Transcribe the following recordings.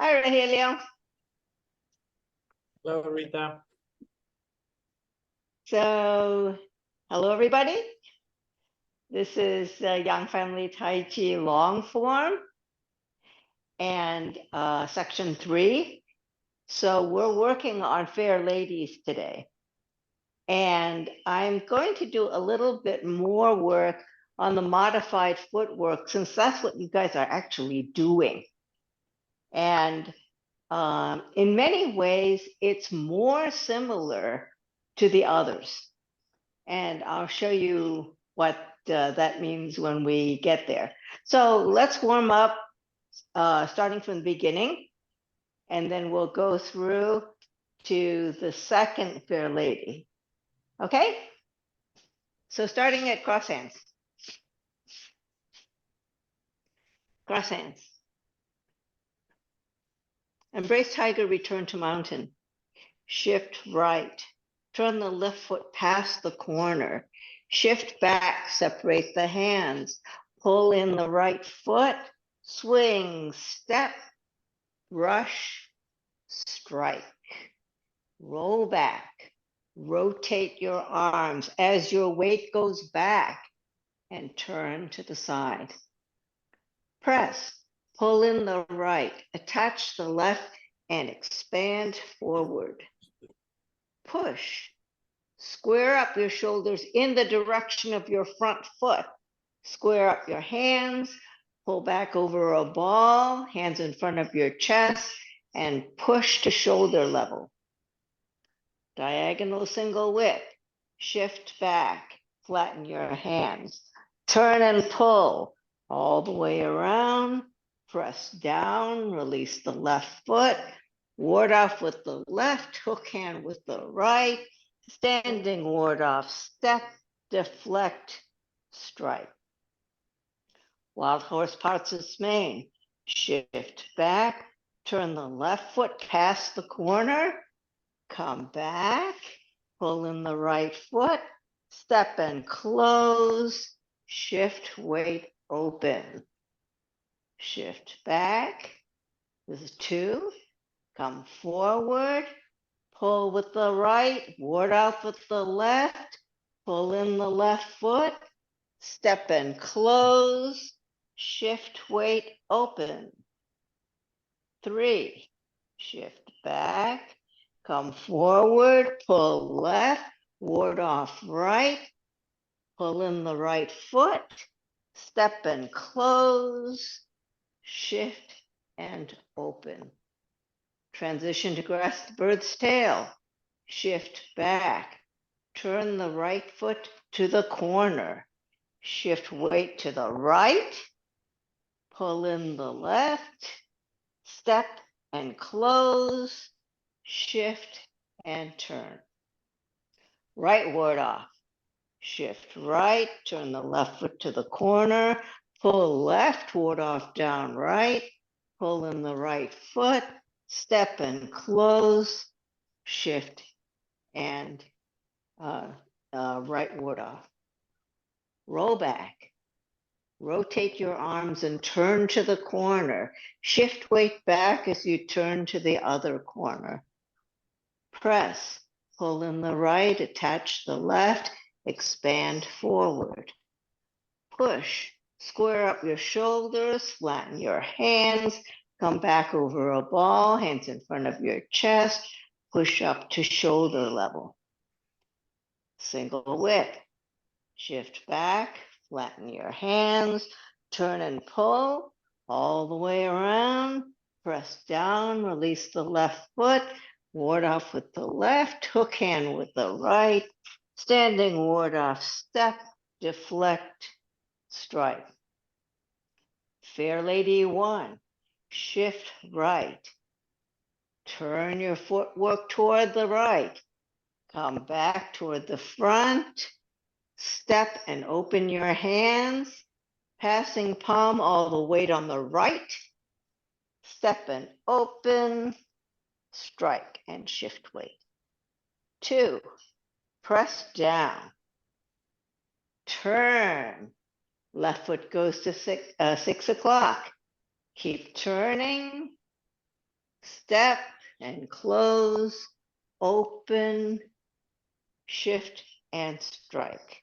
Hi, Rogelio. Hello, Rita. So, hello, everybody. This is Young Family Tai Chi long form and section 3. So we're working on Fair Ladies today. And I'm going to do a little bit more work on the modified footwork since that's what you guys are actually doing. And in many ways, it's more similar to the others. And I'll show you what that means when we get there. So let's warm up starting from the beginning, and then we'll go through to the second Fair Lady. Okay? So starting at cross hands. Cross hands. Embrace tiger, return to mountain. Shift right. Turn the left foot past the corner. Shift back, separate the hands. Pull in the right foot. Swing, step, brush, strike. Roll back. Rotate your arms as your weight goes back and turn to the side. Press. Pull in the right. Attach the left and expand forward. Push. Square up your shoulders in the direction of your front foot. Square up your hands. Pull back over a ball, hands in front of your chest, and push to shoulder level. Diagonal single whip. Shift back. Flatten your hands. Turn and pull all the way around. Press down. Release the left foot. Ward off with the left. Hook hand with the right. Standing ward off. Step. Deflect. Strike. Wild horse parts its mane. Shift back. Turn the left foot past the corner. Come back. Pull in the right foot. Step and close. Shift, weight, open. Shift back. This is 2. Come forward. Pull with the right. Ward out with the left. Pull in the left foot. Step and close. Shift, weight, open. 3. Shift back. Come forward. Pull left. Ward off right. Pull in the right foot. Step and close. Shift and open. Transition to grass bird's tail. Shift back. Turn the right foot to the corner. Shift weight to the right. Pull in the left. Step and close. Shift and turn. Right ward off. Shift right. Turn the left foot to the corner. Pull left. Ward off down right. Pull in the right foot. Step and close. Shift and right ward off. Roll back. Rotate your arms and turn to the corner. Shift weight back as you turn to the other corner. Press. Pull in the right, attach the left, expand forward. Push. Square up your shoulders, flatten your hands, come back over a ball, hands in front of your chest, push up to shoulder level. Single whip. Shift back, flatten your hands, turn and pull all the way around, press down, release the left foot, ward off with the left, hook hand with the right, standing ward off, step, deflect, strike. Fair Lady 1, shift right. Turn your footwork toward the right. Come back toward the front. Step and open your hands. Passing palm, all the weight on the right. Step and open. Strike and shift weight. 2, press down. Turn. Left foot goes to 6 o'clock. Keep turning. step and close, open, shift and strike.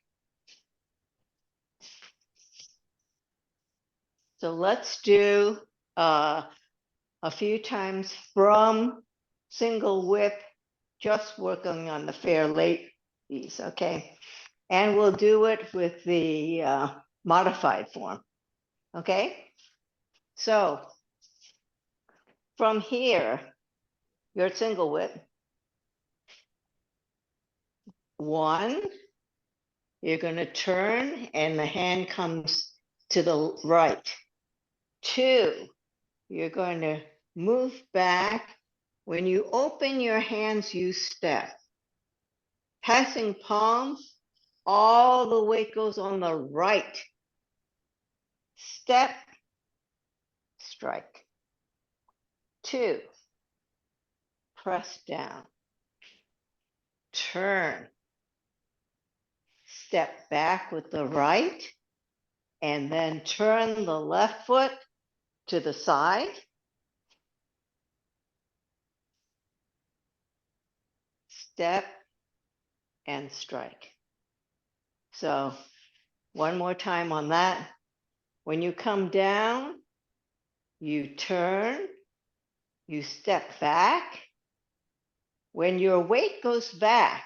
So let's do a few times from single whip, just working on the fair ladies, okay? And we'll do it with the modified form, okay? So from here, your single whip, 1, you're going to turn and the hand comes to the right. 2, you're going to move back. When you open your hands, you step. Passing palm, all the weight goes on the right. Step, strike. 2, press down. Turn. Step back with the right, and then turn the left foot to the side. Step and strike. So one more time on that. When you come down, you turn, you step back. When your weight goes back,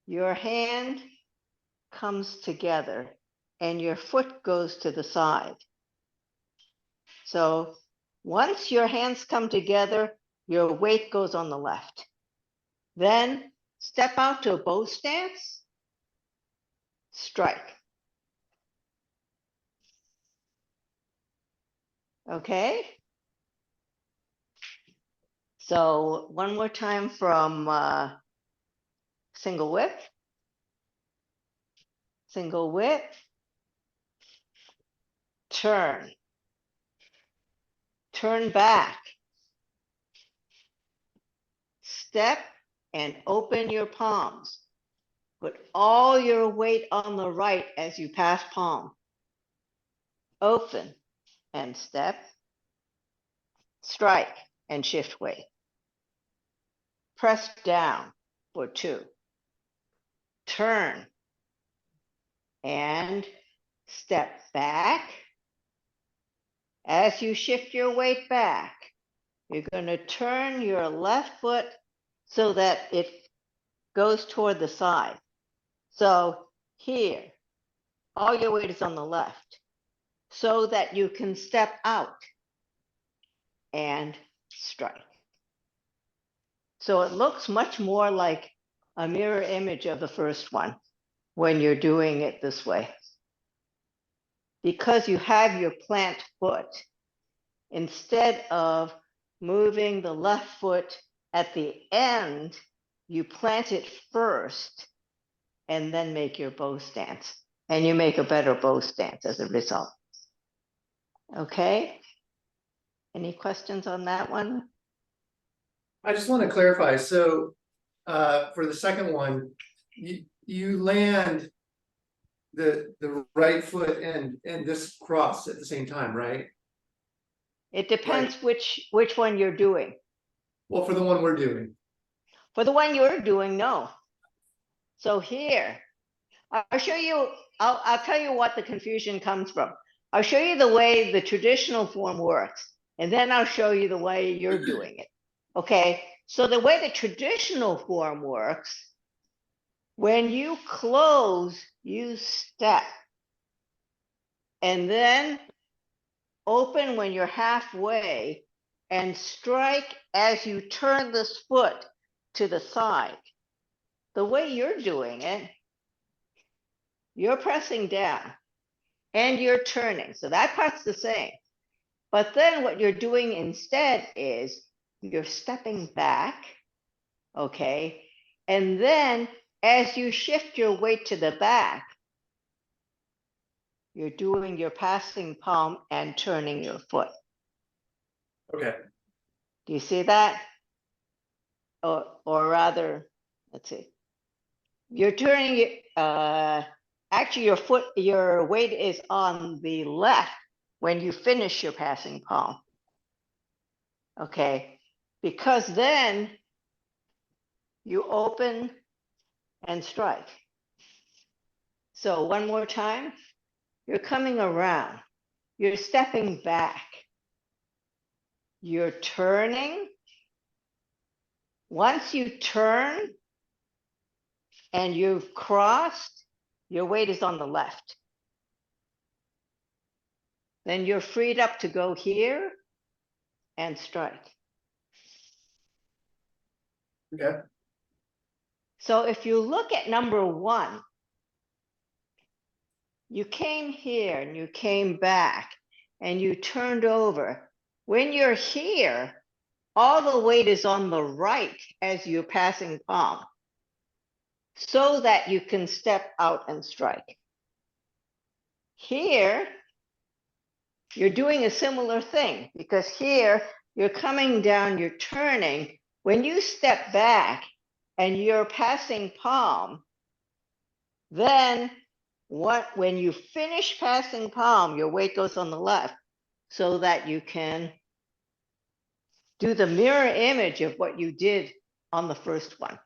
your hand comes together and your foot goes to the side. So once your hands come together, your weight goes on the left. Then step out to a bow stance, strike. Okay? So one more time from single whip, turn, turn back, step and open your palms. Put all your weight on the right as you pass palm. Open and step, strike and shift weight. Press down for 2. Turn and step back. As you shift your weight back, you're going to turn your left foot so that it goes toward the side. So here, all your weight is on the left so that you can step out and strike. So it looks much more like a mirror image of the first one when you're doing it this way. Because you have your plant foot, instead of moving the left foot at the end, you plant it first and then make your bow stance. And you make a better bow stance as a result. Okay? Any questions on that one? I just want to clarify. So for the second one, you land the right foot and this cross at the same time, right? It depends which one you're doing. Well, for the one we're doing. For the one you're doing, no. So here, I'll show you, I'll tell you what the confusion comes from. I'll show you the way the traditional form works, and then I'll show you the way you're doing it. Okay, so the way the traditional form works, when you close, you step. And then open when you're halfway and strike as you turn this foot to the side. The way you're doing it, you're pressing down and you're turning. So that part's the same. But then what you're doing instead is you're stepping back, okay? And then as you shift your weight to the back, you're doing your passing palm and turning your foot. Okay. Do you see that? Or rather, let's see. You're turning, actually your weight is on the left when you finish your passing palm. Okay, because then you open and strike. So one more time, you're coming around, you're stepping back, you're turning. Once you turn and you've crossed, your weight is on the left. Then you're freed up to go here and strike. Okay. So if you look at number one, you came here and you came back and you turned over. When you're here, all the weight is on the right as you're passing palm, so that you can step out and strike. Here, you're doing a similar thing, because here you're coming down, you're turning. When you step back and you're passing palm, then when you finish passing palm, your weight goes on the left, so that you can do the mirror image of what you did on the first one.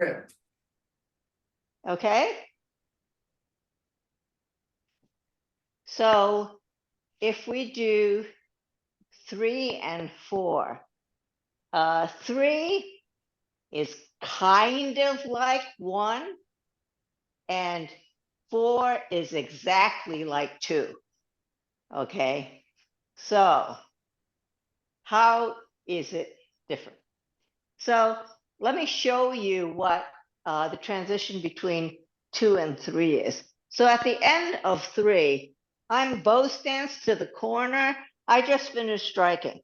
Okay. Okay? So if we do 3 and 4, 3 is kind of like 1, and 4 is exactly like 2. Okay? So how is it different? So let me show you what the transition between 2 and 3 is. So at the end of 3, I'm bow stance to the corner. I just finished striking.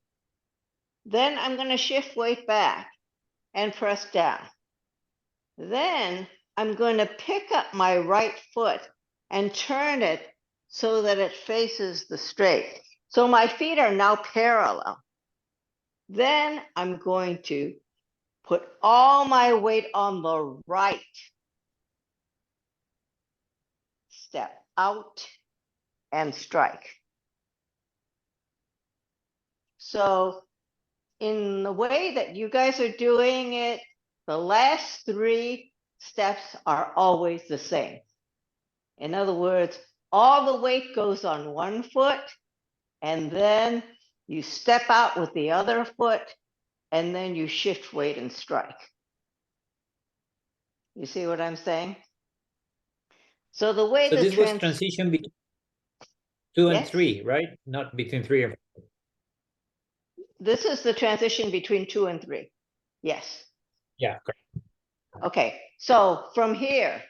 Then I'm going to shift weight back and press down. Then I'm going to pick up my right foot and turn it so that it faces the straight. So my feet are now parallel. Then I'm going to put all my weight on the right. Step out and strike. So in the way that you guys are doing it, the last 3 steps are always the same. In other words, all the weight goes on one foot, and then you step out with the other foot, and then you shift weight and strike. You see what I'm saying? So the way So this was transition between 2 and Yes? 3, right? Not between 3 and 4. This is the transition between 2 and 3. Yes. Yeah, correct. Okay, so from here,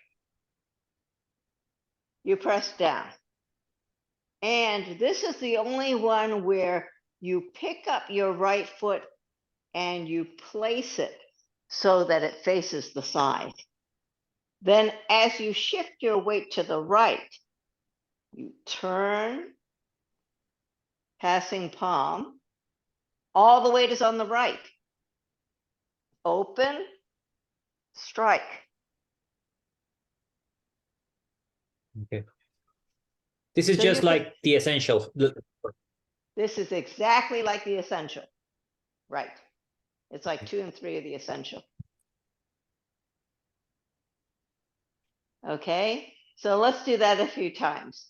you press down. And this is the only one where you pick up your right foot and you place it so that it faces the side. Then as you shift your weight to the right, you turn, passing palm. All the weight is on the right. Open, strike. Okay. This is So just like the essential. This is exactly like the essential. Right. It's like 2 and 3 of the essential. Okay, so let's do that a few times.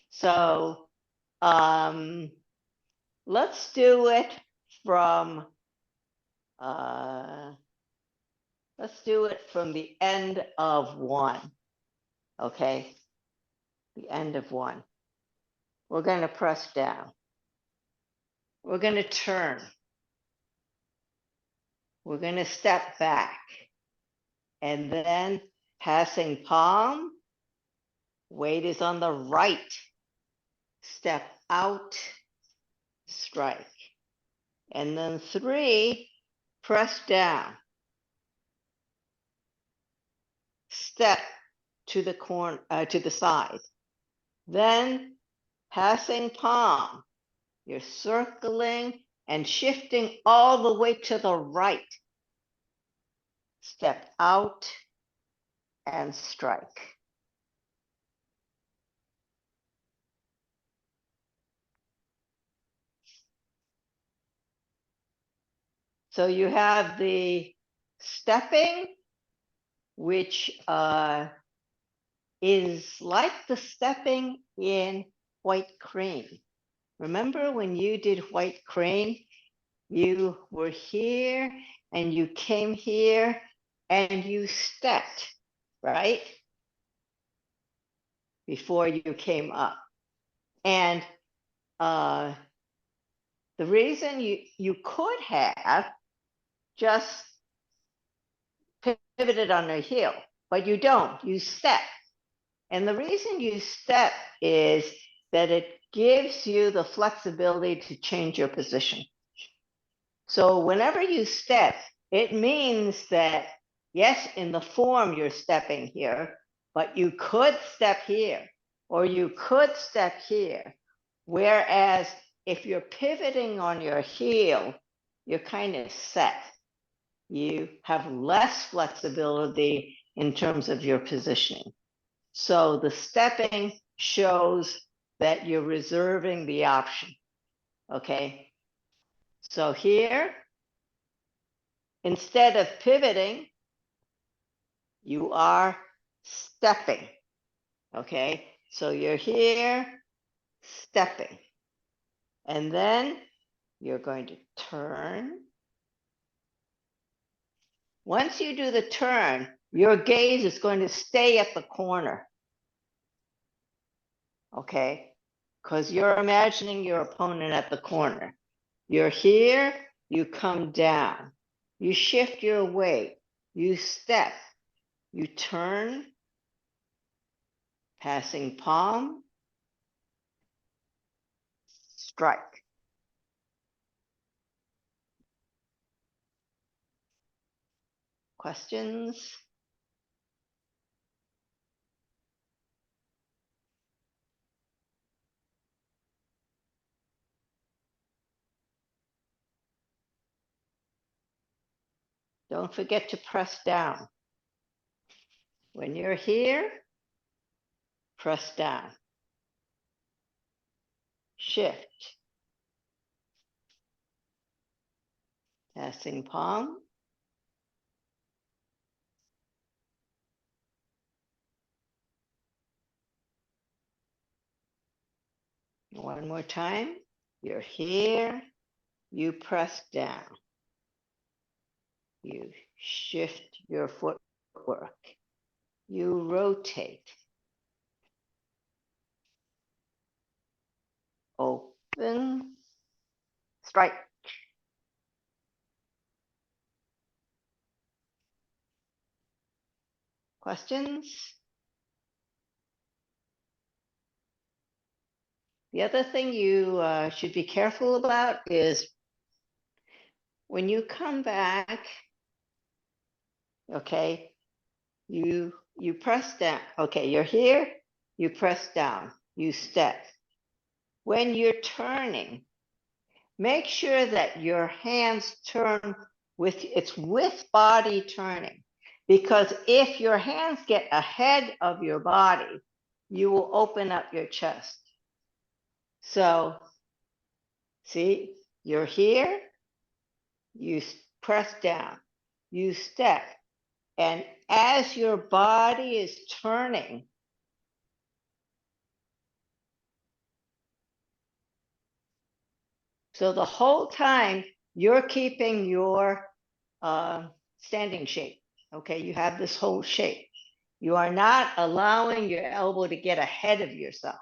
So let's do it from the end of 1. Okay, the end of 1. We're going to press down. We're going to turn. We're going to step back. And then passing palm, weight is on the right. Step out, strike. And then 3, press down. Step to the corner, to the side. Then passing palm, you're circling and shifting all the way to the right. Step out and strike. So you have the stepping, which is like the stepping in white crane. Remember when you did white crane, you were here and you came here and you stepped, right? Before you came up. And the reason you could have just pivoted on a heel, but you don't, you step. And the reason you step is that it gives you the flexibility to change your position. So whenever you step, it means that, yes, in the form you're stepping here, but you could step here, or you could step here. Whereas if you're pivoting on your heel, you're kind of set. You have less flexibility in terms of your positioning. So the stepping shows that you're reserving the option, okay? So here, instead of pivoting, you are stepping, okay? So you're here, stepping. And then you're going to turn. Once you do the turn, your gaze is going to stay at the corner, okay? Because you're imagining your opponent at the corner. You're here, you come down, you shift your weight, you step, you turn, passing palm, strike. Questions? Don't forget to press down. When you're here, press down. Shift. Passing palm. One more time. You're here, you press down. You shift your footwork. You rotate. Open, strike. Questions? The other thing you should be careful about is when you come back, okay, you press down. Okay, you're here, you press down, you step. When you're turning, make sure that your hands turn with body turning. Because if your hands get ahead of your body, you will open up your chest. So, see, you're here, you press down, you step, and as your body is turning, so the whole time you're keeping your standing shape, okay? You have this whole shape. You are not allowing your elbow to get ahead of yourself.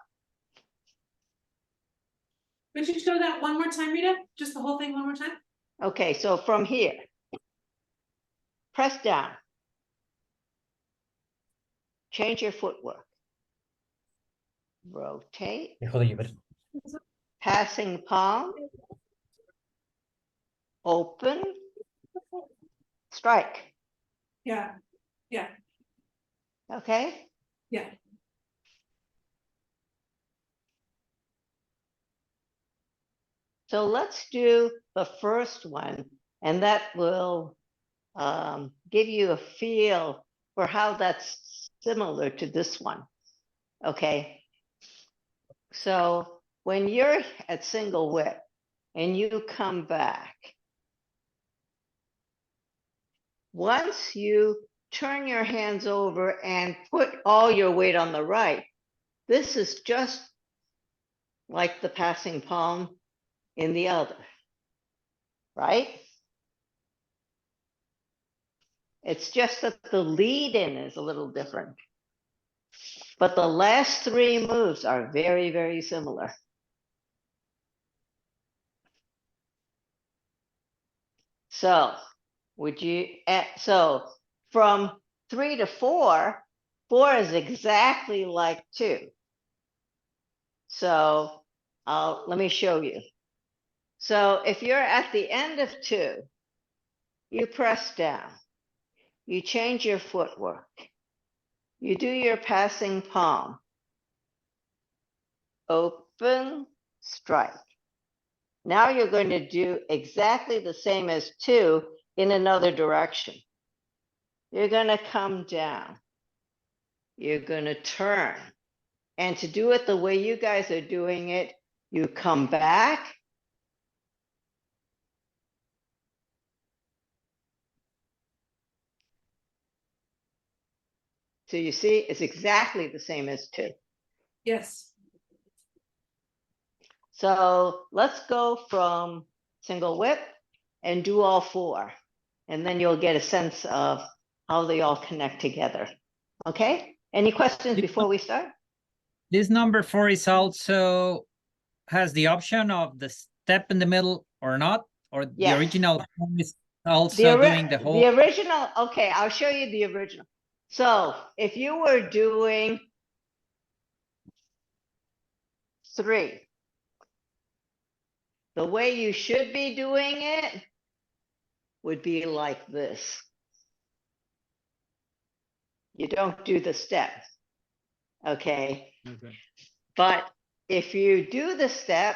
Would you show that one more time, Rita? Just the whole thing one more time? Okay, so from here, press down. Change your footwork. Rotate. Hold on, you Passing palm. Open. Strike. Yeah, yeah, Okay? yeah. So let's do the first one, and that will give you a feel for how that's similar to this one. Okay. So when you're at single whip and you come back, Once you turn your hands over and put all your weight on the right, this is just like the passing palm in the other, right? It's just that the lead in is a little different. But the last three moves are very, very similar. So so from 3 to 4, 4 is exactly like 2. So let me show you. So if you're at the end of 2, you press down, you change your footwork, you do your passing palm, open, strike. Now you're going to do exactly the same as 2 in another direction. You're going to come down. You're going to turn. And to do it the way you guys are doing it, you come back. So you see, it's exactly the same as 2. Yes. So let's go from single whip and do all 4. And then you'll get a sense of how they all connect together. Okay? Any questions before we start? This number 4 is also has the option of the step in the middle or not, or the Yes. original form is also doing the whole. The original, okay, I'll show you the original. So if you were doing 3, the way you should be doing it would be like this. You don't do the steps, okay? Okay. But if you do the step,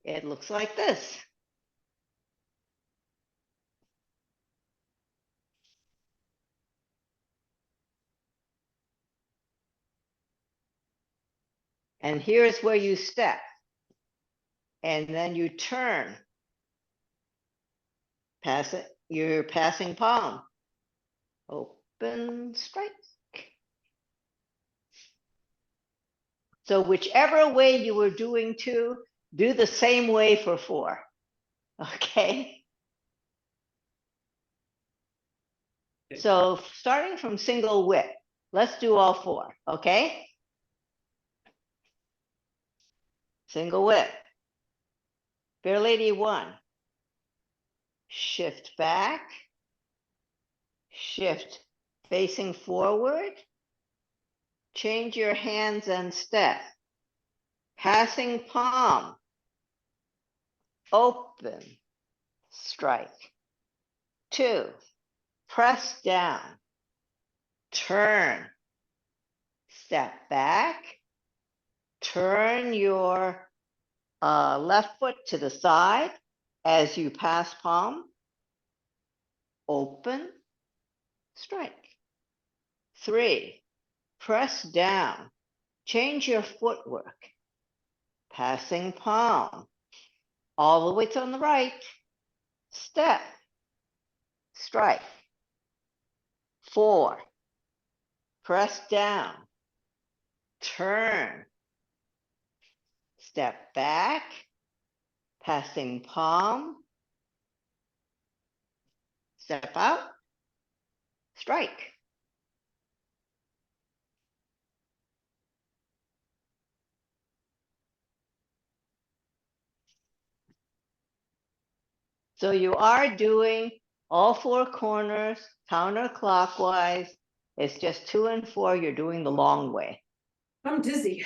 it looks like this. And here's where you step. And then you turn. Pass it, you're passing palm. Open, strike. So whichever way you were doing 2, do the same way for 4. Okay? So starting from single whip, let's do all 4, okay? Single whip. Fair Lady 1. Shift back. Shift facing forward. Change your hands and step. Passing palm. Open. Strike. 2. Press down. Turn. Step back. Turn your left foot to the side as you pass palm. Open. Strike. 3. Press down. Change your footwork. Passing palm. All the way to the right. Step. Strike. 4. Press down. Turn. Step back. Passing palm. Step out. Strike. So you are doing all 4 corners counterclockwise. It's just 2 and 4. You're doing the long way. I'm dizzy.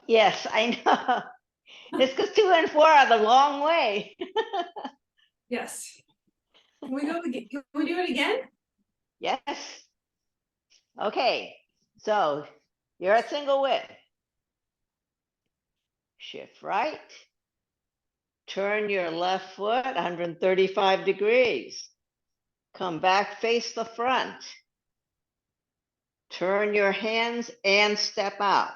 Yes, I know. It's because 2 and 4 are the long way. Yes. Can we go again? Can we do it again? Yes. Okay. So you're at single whip. Shift right. Turn your left foot 135 degrees. Come back, face the front. Turn your hands and step out.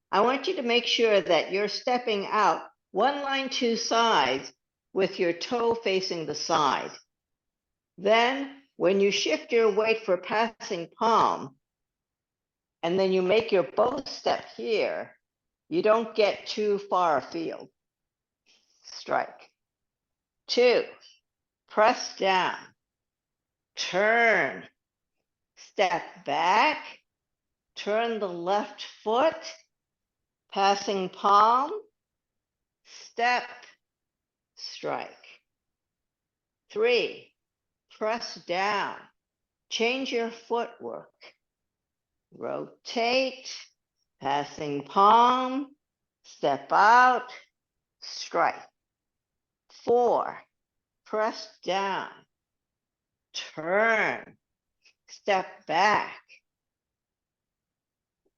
I want you to make sure that you're stepping out 1 line 2 sides with your toe facing the side. Then when you shift your weight for passing palm, and then you make your bow step here, you don't get too far afield. Strike. 2, press down, turn, step back, turn the left foot, passing palm, step, strike. 3, press down, change your footwork, rotate, passing palm, step out, strike. 4, press down, turn, step back,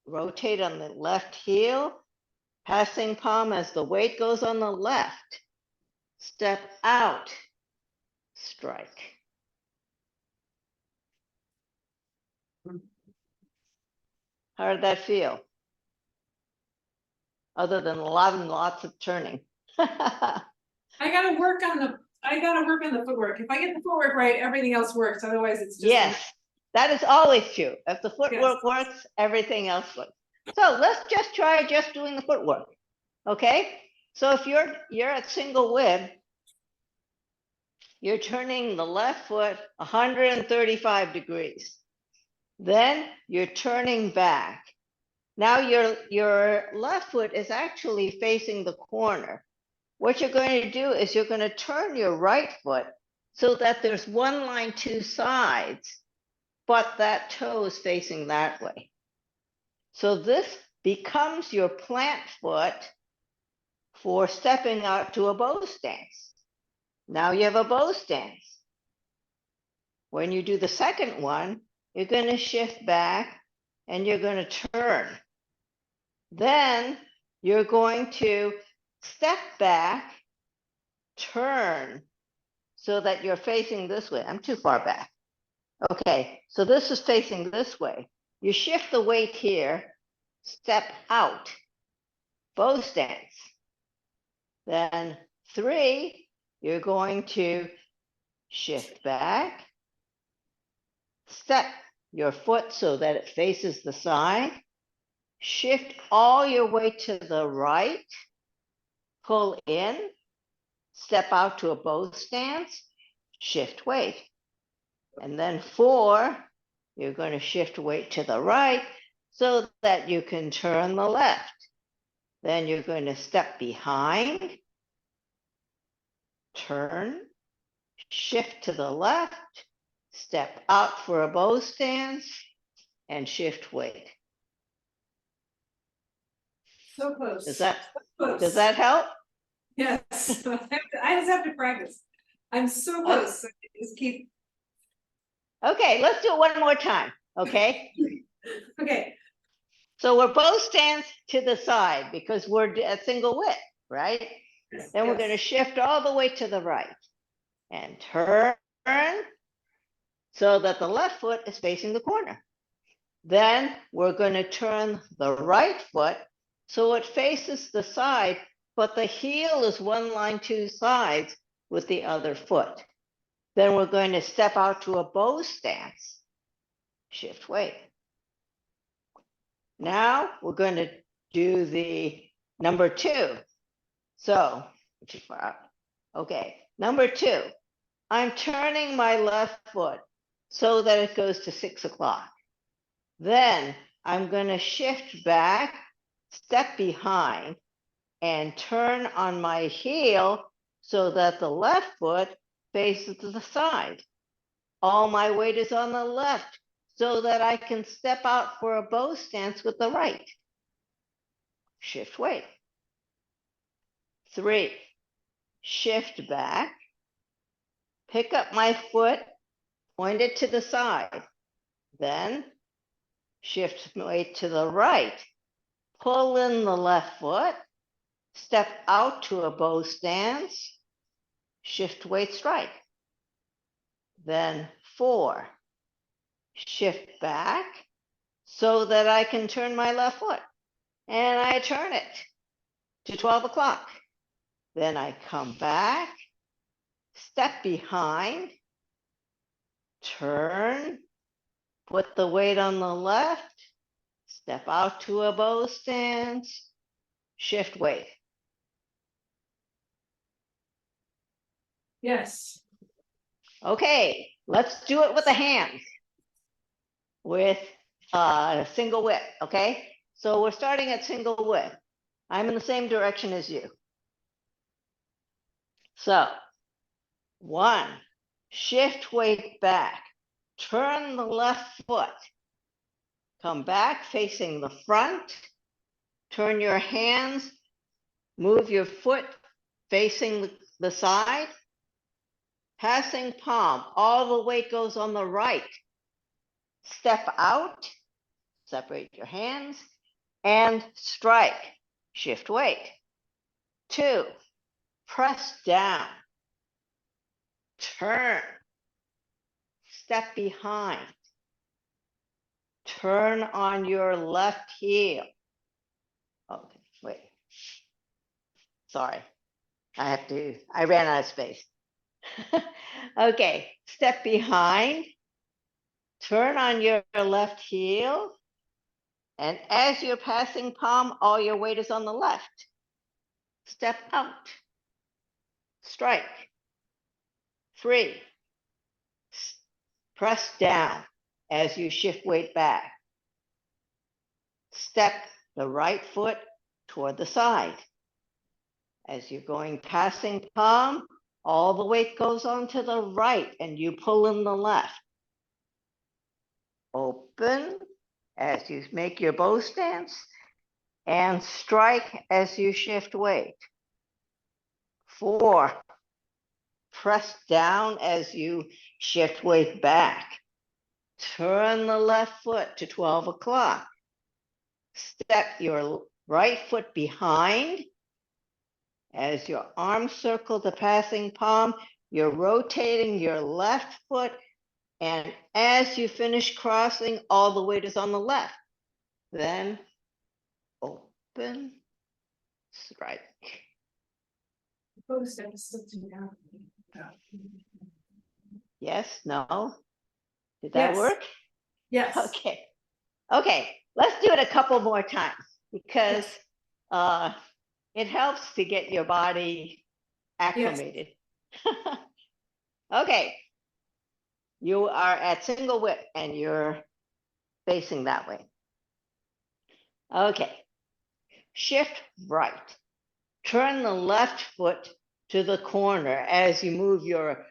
rotate on the left heel, passing palm as the weight goes on the left, step out, strike. How did that feel? Other than lots of turning. I gotta work on the footwork. If I get the footwork right, everything else works. Otherwise, it's just. Yes, that is always true. If the footwork Yes. works, everything else works. So let's just try just doing the footwork. Okay, so if you're at single whip, you're turning the left foot 135 degrees. Then you're turning back. Now your left foot is actually facing the corner. What you're going to do is you're going to turn your right foot so that there's one line, two sides, but that toe is facing that way. So this becomes your plant foot for stepping out to a bow stance. Now you have a bow stance. When you do the second one, you're going to shift back and you're going to turn. Then you're going to step back, turn, so that you're facing this way. I'm too far back. Okay, so this is facing this way. You shift the weight here, step out, bow stance. Then 3, you're going to shift back, step your foot so that it faces the side, shift all your weight to the right, pull in, step out to a bow stance, shift weight. And then 4, you're going to shift weight to the right so that you can turn the left. Then you're going to step behind, turn, shift to the left, step out for a bow stance, and shift weight. So close. Does that, So close. does that help? Yes. I just have to practice. I'm so close. So just keep. Okay, let's do it one more time, okay? Okay. So we're bow stance to the side because we're at single width, right? Yes, Then we're yes. going to shift all the way to the right and turn so that the left foot is facing the corner. Then we're going to turn the right foot so it faces the side, but the heel is one line, two sides with the other foot. Then we're going to step out to a bow stance, shift weight. Now we're going to do the number 2. So, too far out. Okay, number 2, I'm turning my left foot so that it goes to 6 o'clock. Then I'm going to shift back, step behind, and turn on my heel so that the left foot faces to the side. All my weight is on the left so that I can step out for a bow stance with the right. Shift weight. 3, shift back, pick up my foot, point it to the side, then shift weight to the right, pull in the left foot, step out to a bow stance, shift weight strike. Then 4, shift back so that I can turn my left foot. And I turn it to 12 o'clock. Then I come back, step behind, turn, put the weight on the left, step out to a bow stance, shift weight. Yes. Okay, let's do it with the hands. With single width, okay? So we're starting at single width. I'm in the same direction as you. So, 1, shift weight back, turn the left foot, come back facing the front, turn your hands, move your foot facing the side, passing palm, all the weight goes on the right. Step out, separate your hands, and strike, shift weight. 2, press down, turn, step behind, turn on your left heel. Okay, wait. Sorry, I ran out of space. Okay, step behind, turn on your left heel, and as you're passing palm, all your weight is on the left. Step out, strike. 3, press down as you shift weight back. Step the right foot toward the side. As you're going passing palm, all the weight goes on to the right and you pull in the left. Open as you make your bow stance and strike as you shift weight. 4, press down as you shift weight back. Turn the left foot to 12 o'clock. Step your right foot behind. As your arms circle the passing palm, you're rotating your left foot, and as you finish crossing, all the weight is on the left. Then open, strike. Bow step is still too down. Yes, no? Did that Yes. work? Yes. Okay. Okay, let's do it a couple more times because it helps to get your body acclimated. Okay, you are at single width and you're facing that way. Okay, shift right. Turn the left foot to the corner as you move your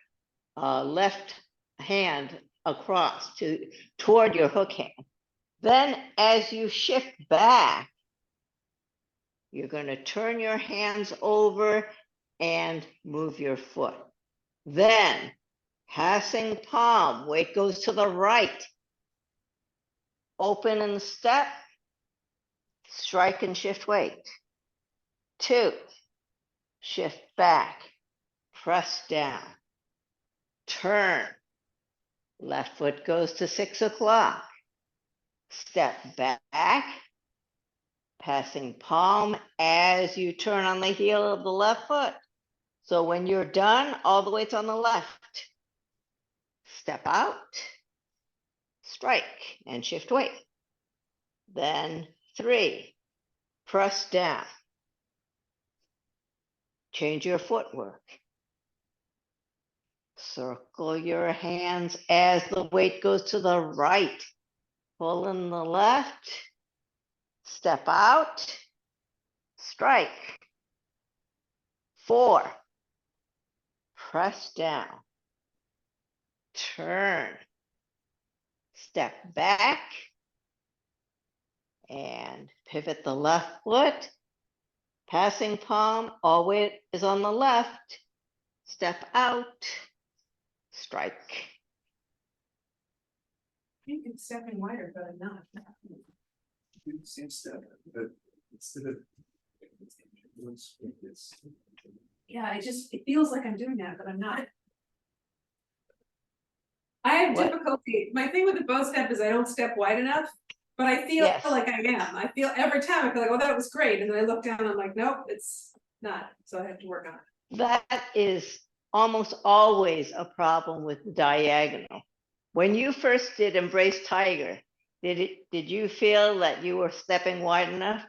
left hand across toward your hook hand. Then as you shift back, you're going to turn your hands over and move your foot. Then passing palm, weight goes to the right. Open and step, strike and shift weight. 2, shift back, press down, turn. Left foot goes to 6 o'clock. Step back, passing palm as you turn on the heel of the left foot. So when you're done, all the weight's on the left. Step out, strike, and shift weight. Then 3, press down. Change your footwork. Circle your hands as the weight goes to the right. Pull in the left, step out, strike. 4, press down, turn, step back, and pivot the left foot. Passing palm, all weight is on the left. Step out, strike. You can step in wider, but I'm not. Do the same step, but instead of. Yeah, it feels like I'm doing that, but I'm not. I have What? difficulty. My thing with the bow step is I don't step wide enough, but I feel Yes. like I am. I feel every time I feel like, oh, that was great. And then I look down and I'm like, nope, it's not. So I have to work on it. That is almost always a problem with diagonal. when you first did Embrace Tiger, did you feel that you were stepping wide enough?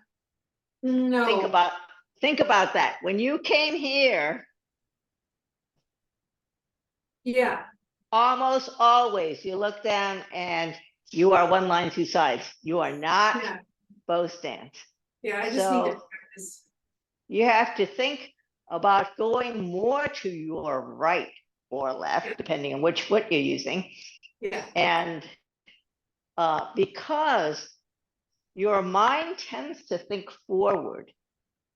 No. Think about that. When you came here, Yeah, almost always you look down and you are one line, two sides. You are not yeah, bow stance. yeah, I just need to So practice. you have to think about going more to your right or left, Yeah. depending on which foot you're using. Yeah, And because your mind tends to think forward,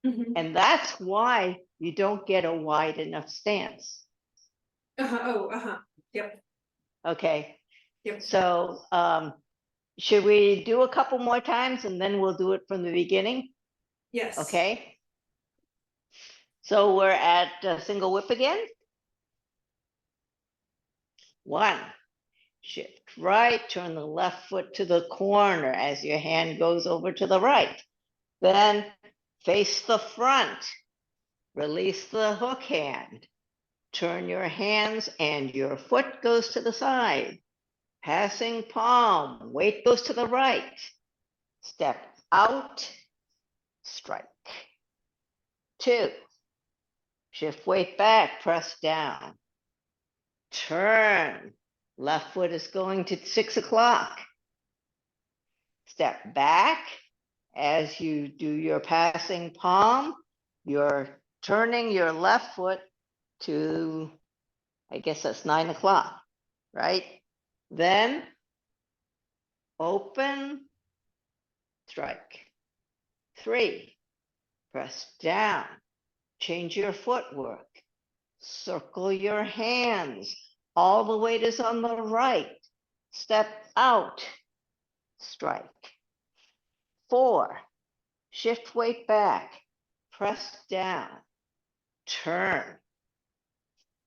mhm. and that's why you don't get a wide enough stance. Oh, yep, Okay, yep, so should we do a couple more times and then we'll do it from the beginning? yes. Okay. So we're at single whip again. 1, shift right, turn the left foot to the corner as your hand goes over to the right. Then face the front, release the hook hand, turn your hands and your foot goes to the side. Passing palm, weight goes to the right. Step out, strike. 2, shift weight back, press down. Turn, left foot is going to 6 o'clock. Step back as you do your passing palm. You're turning your left foot to, I guess that's 9 o'clock, right? Then open, strike. 3, press down, change your footwork, circle your hands, all the weight is on the right, step out, strike. 4, shift weight back, press down, turn,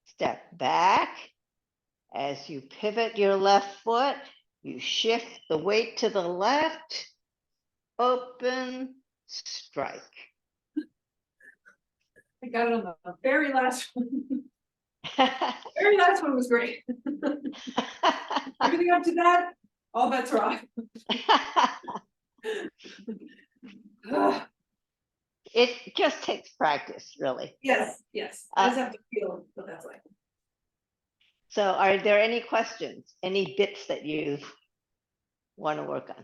step back. As you pivot your left foot, you shift the weight to the left, open, strike. I got it on the very last one. Very last one was great. Everything up to that, all bets are off. It just takes practice, really. Yes, yes, I just have to feel what that's like. So are there any questions, any bits that you want to work on?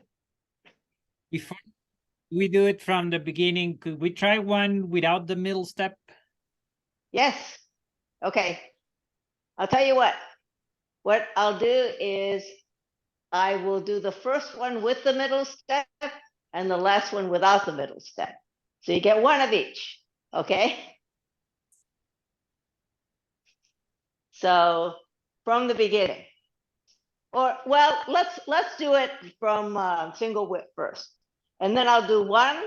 Before we do it from the beginning, could we try one without the middle step? Yes. Okay. I'll tell you what. What I'll do is I will do the first one with the middle step and the last one without the middle step. So you get one of each. Okay. So from the beginning. Or well, let's do it from single whip first. And then I'll do one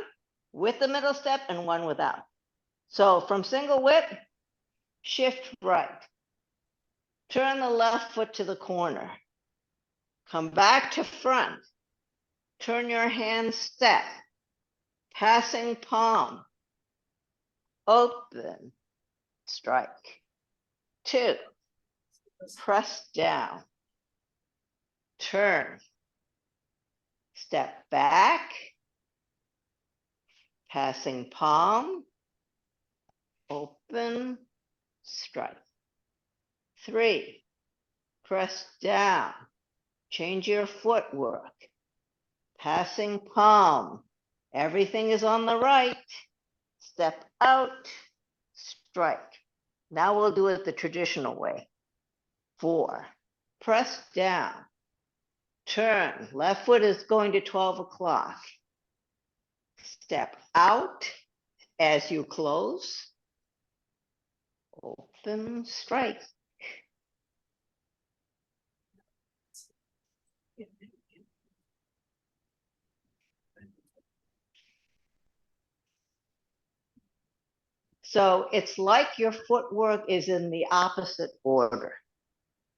with the middle step and one without. So from single whip, shift right. Turn the left foot to the corner. Come back to front. Turn your hand step. Passing palm. Open. Strike. 2. Press down. Turn. Step back. Passing palm. Open. Strike. 3. Press down. Change your footwork. Passing palm. Everything is on the right. Step out. Strike. Now we'll do it the traditional way. 4. Press down. Turn. Left foot is going to 12 o'clock. Step out as you close. Open, strike. So it's like your footwork is in the opposite order.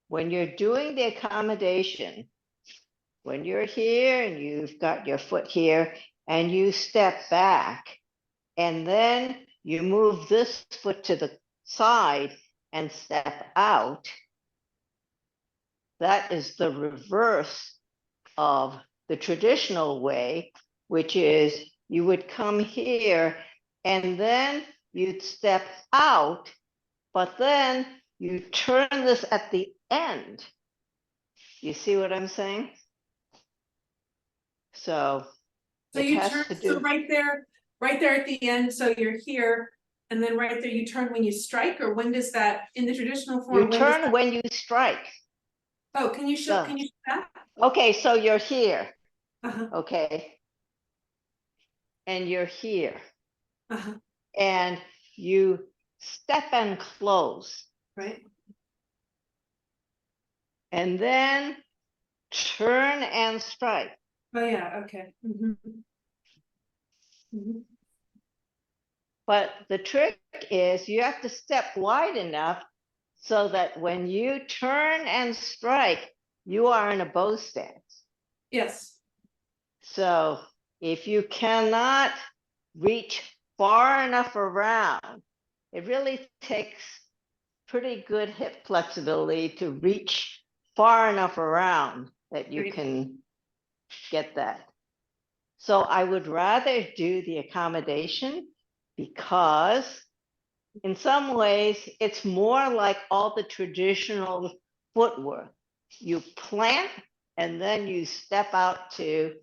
When you're doing the accommodation, when you're here and you've got your foot here and you step back and then you move this foot to the side and step out, that is the reverse of the traditional way, which is you would come here and then you'd step out, but then you turn this at the end. You see what I'm saying? So So it you has turn, to so do, right there at the end, so you're here, and then right there you turn when you strike, or when does that, in the traditional form? you when does turn that- when you strike. Oh, can you show, So- can you show that? Okay, so you're here, Uh-huh, okay? And you're here, uh-huh, and you step and close, right, and then turn and strike. oh, yeah, okay. Mhm. Mhm. But the trick is you have to step wide enough so that when you turn and strike, you are in a bow stance. Yes, So if you cannot reach far enough around, it really takes pretty good hip flexibility to reach far enough around that you Right. can get that. So I would rather do the accommodation because in some ways it's more like all the traditional footwork. You plant and then you step out to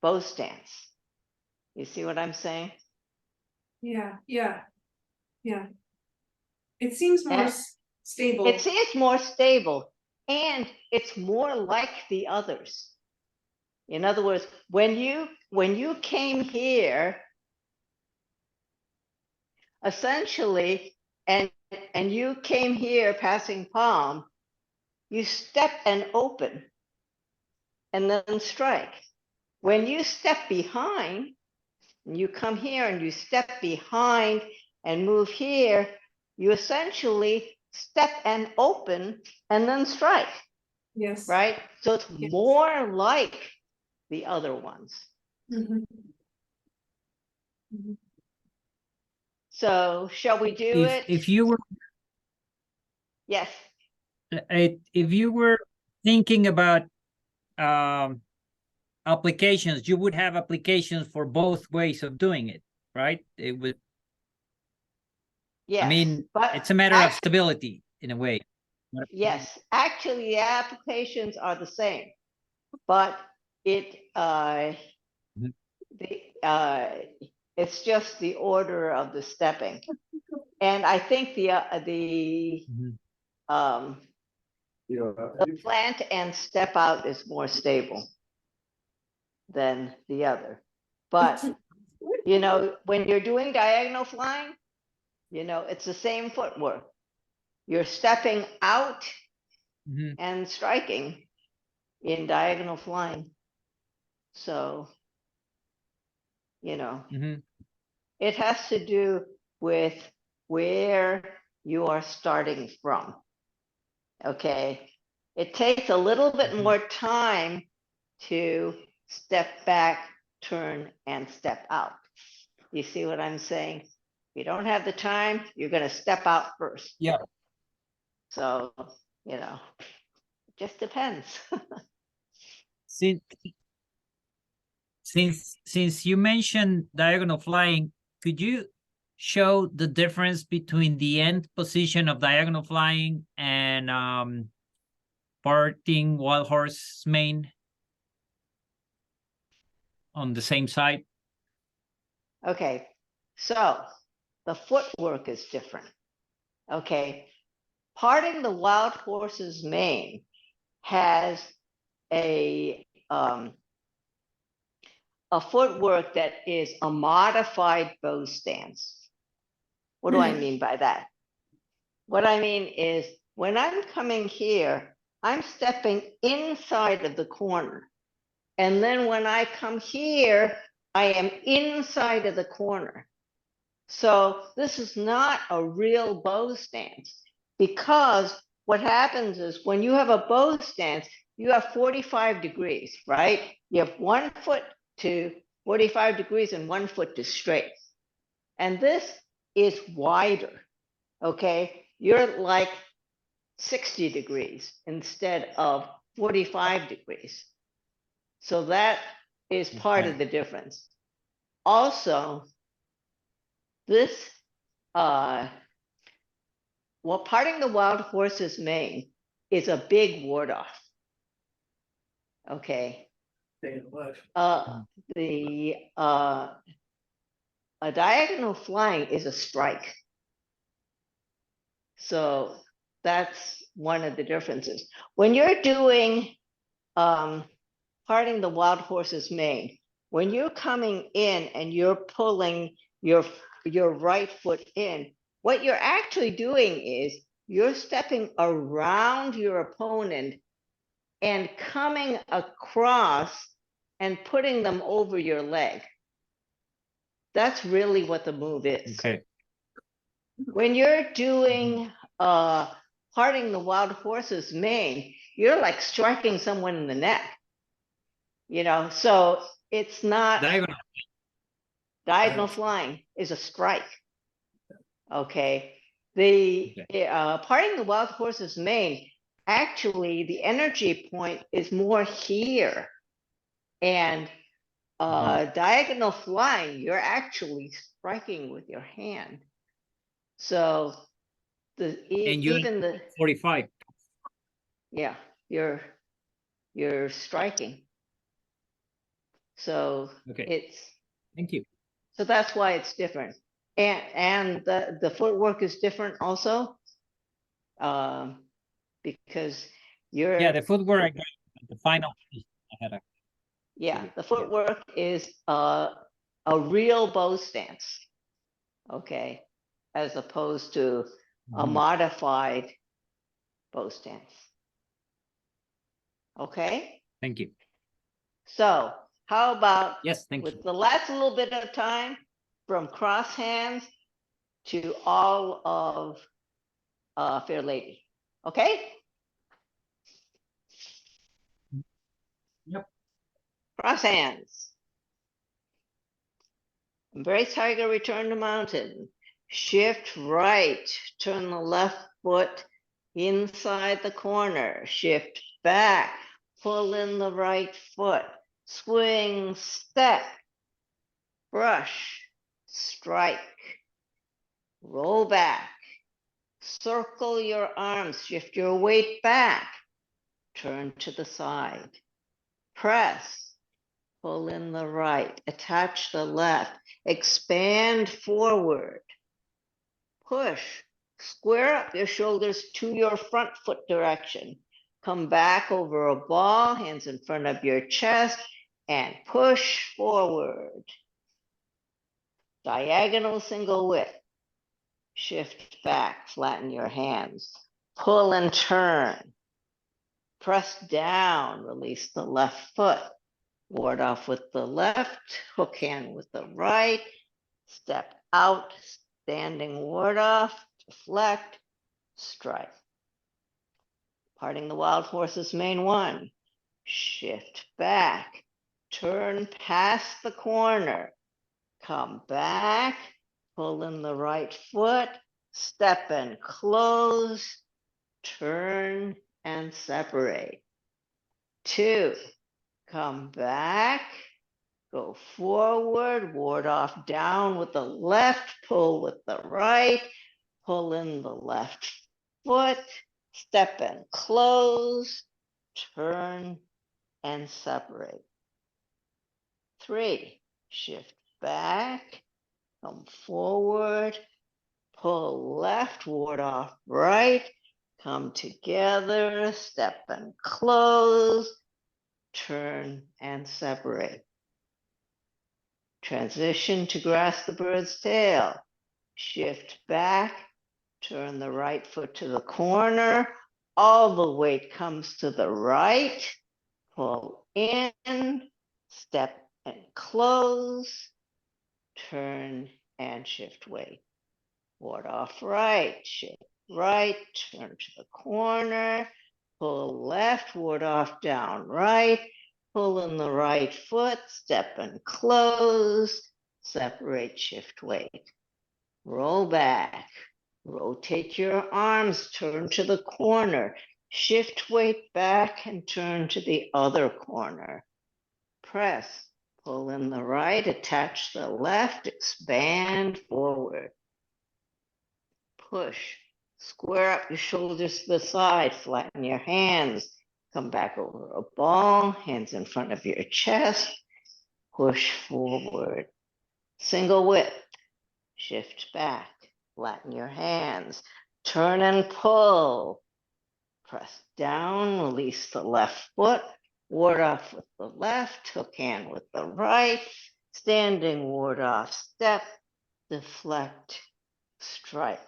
bow stance. You see what I'm saying? yeah, yeah, yeah. It seems more And stable. it seems more stable and it's more like the others. In other words, when you came here, essentially, and you came here passing palm, you step and open and then strike. When you step behind, and you come here and you step behind and move here, you essentially step and open and then strike, Yes. right? So it's Yes. more like the other ones. Mhm. Mhm. So shall we do it? If you were Yes. if you were thinking about applications, you would have applications for both ways of doing it, right? It would, Yes. I mean, but it's a matter of stability in a way. yes, actually, the applications are the same, but Mhm. it's just the order of the stepping. And I think the Mhm. plant and step out is more stable than the other. But when you're doing diagonal flying, it's the same footwork. You're stepping out Mhm. and striking in diagonal flying. So, Mhm. it has to do with where you are starting from. Okay. It takes a little bit Mhm. more time to step back, turn, and step out. You see what I'm saying? If you don't have the time, you're going to step out first. Yeah. So, it just depends. Since since you mentioned diagonal flying, could you show the difference between the end position of diagonal flying and parting wild horse main on the same side? Okay. So the footwork is different. Okay. Parting the wild horse's mane has a footwork that is a modified bow stance. What do I mean by that? What I mean is when I'm coming here, I'm stepping inside of the corner. And then when I come here, I am inside of the corner. So this is not a real bow stance because what happens is when you have a bow stance, you have 45 degrees, right? You have 1 foot to 45 degrees and 1 foot to straight. And this is wider, okay? You're like 60 degrees instead of 45 degrees. So that is part Okay. of the difference. Also, this, well, parting the wild horse's mane is a big ward off. Okay. Stay alive. The a diagonal flying is a strike. So that's one of the differences. When you're doing parting the wild horse's mane, when you're coming in and you're pulling your right foot in, what you're actually doing is you're stepping around your opponent and coming across and putting them over your leg. That's really what the move is. Okay. When you're doing parting the wild horse's mane, you're like striking someone in the neck. You know, so it's not diagonal flying is a strike. Okay. The parting the wild horse's mane, actually the energy point is more here. And diagonal flying, you're actually striking with your hand. So the And you even the 45. yeah, you're striking. So Okay. it's Thank you. so that's why it's different. And the footwork is different also. Because you're Yeah, the footwork I got at the final piece I had a yeah, the footwork is a real bow stance. Okay, as opposed to a Mhm. modified bow stance. Okay, Thank you. so how about Yes, thank you. with the last little bit of time from cross hands to all of Fair Lady? Okay. Yep. Cross hands. Embrace tiger, return to mountain. Shift right, turn the left foot inside the corner. Shift back, pull in the right foot. Swing, step, brush, strike. Roll back. Circle your arms, shift your weight back. Turn to the side. Press, pull in the right, attach the left, expand forward. Push, square up your shoulders to your front foot direction. Come back over a ball, hands in front of your chest, and push forward. Diagonal single width. Shift back, flatten your hands. Pull and turn. Press down, release the left foot. Ward off with the left, hook hand with the right. Step out, standing ward off, deflect, strike. Parting the wild horse's mane one. Shift back, turn past the corner. Come back, pull in the right foot, step and close, turn and separate. Two, come back, go forward, ward off down with the left, pull with the right, pull in the left foot, step and close, turn and separate. Three, shift back, come forward, pull left, ward off right, come together, step and close, turn and separate. Transition to grasp the bird's tail. Shift back, turn the right foot to the corner, all the weight comes to the right, pull in, step and close, turn and shift weight. Ward off right, shift right, turn to the corner, pull left, ward off down right, pull in the right foot, step and close, separate, shift weight. Roll back, Rotate your arms, turn to the corner, shift weight back and turn to the other corner. Press, pull in the right, attach the left, expand forward. Push, square up your shoulders to the side, flatten your hands, come back over a ball, hands in front of your chest, push forward. Single whip, shift back, flatten your hands, turn and pull. Press down, release the left foot, ward off with the left, hook hand with the right, standing ward off, step, deflect, strike.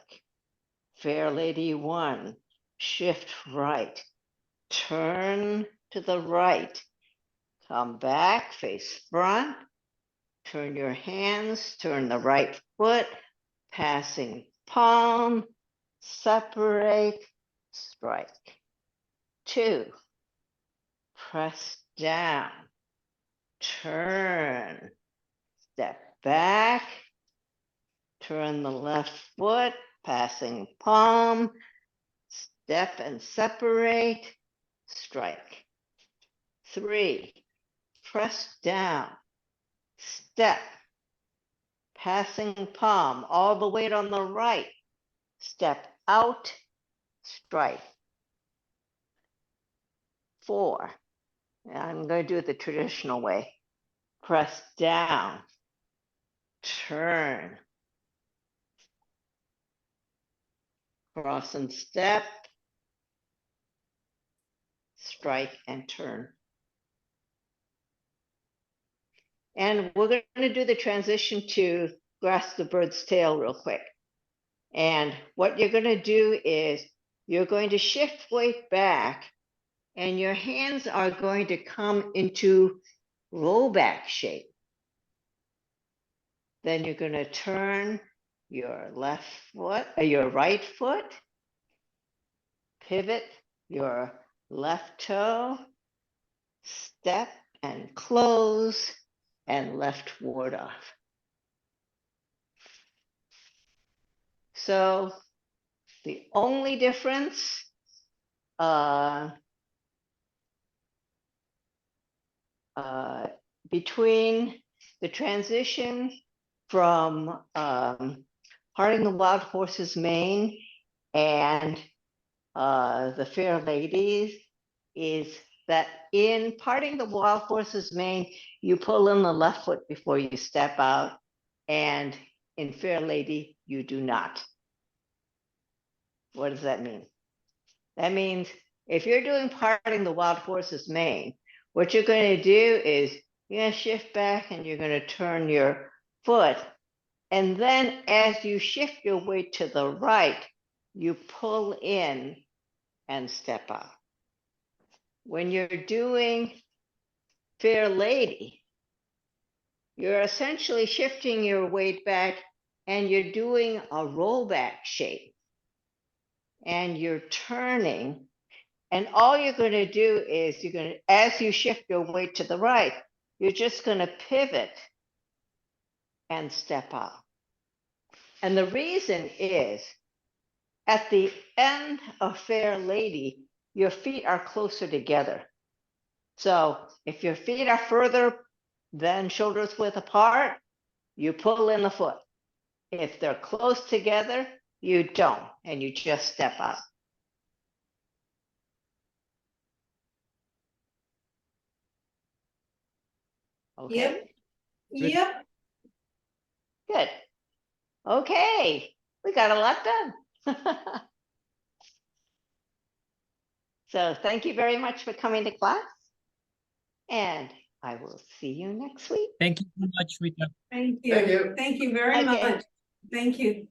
Fair lady 1, shift right, turn to the right, come back, face front, turn your hands, turn the right foot, passing palm, separate, strike. 2, press down, turn, step back, turn the left foot, passing palm, step and separate, strike. 3, press down, step, passing palm, all the weight on the right, step out, strike. 4, I'm going to do it the traditional way. Press down, turn, cross and step, strike and turn. And we're going to do the transition to grasp the bird's tail real quick. And what you're going to do is you're going to shift weight back and your hands are going to come into rollback shape. Then you're going to turn your left foot, or your right foot, pivot your left toe, step and close, and left ward off. So the only difference between the transition from Parting the Wild Horse's mane and the Fair Ladies is that in Parting the Wild Horse's mane, you pull in the left foot before you step out, and in Fair Lady, you do not. What does that mean? That means if you're doing Parting the Wild Horse's mane, what you're going to do is you're going to shift back and you're going to turn your foot. And then as you shift your weight to the right, you pull in and step out. When you're doing Fair Lady, you're essentially shifting your weight back and you're doing a rollback shape. And you're turning, and all you're going to do is you're going to, as you shift your weight to the right, you're just going to pivot and step out. And the reason is at the end of Fair Lady, your feet are closer together. So if your feet are further than shoulders width apart, you pull in the foot. If they're close together, you don't, and you just step out. Okay. Yep. Yep. Good. Okay, we got a lot done. So thank you very much for coming to class. And I will see you next week. Thank you so much, Rita. Thank you. Thank you. Thank you very Okay. much. Thank you.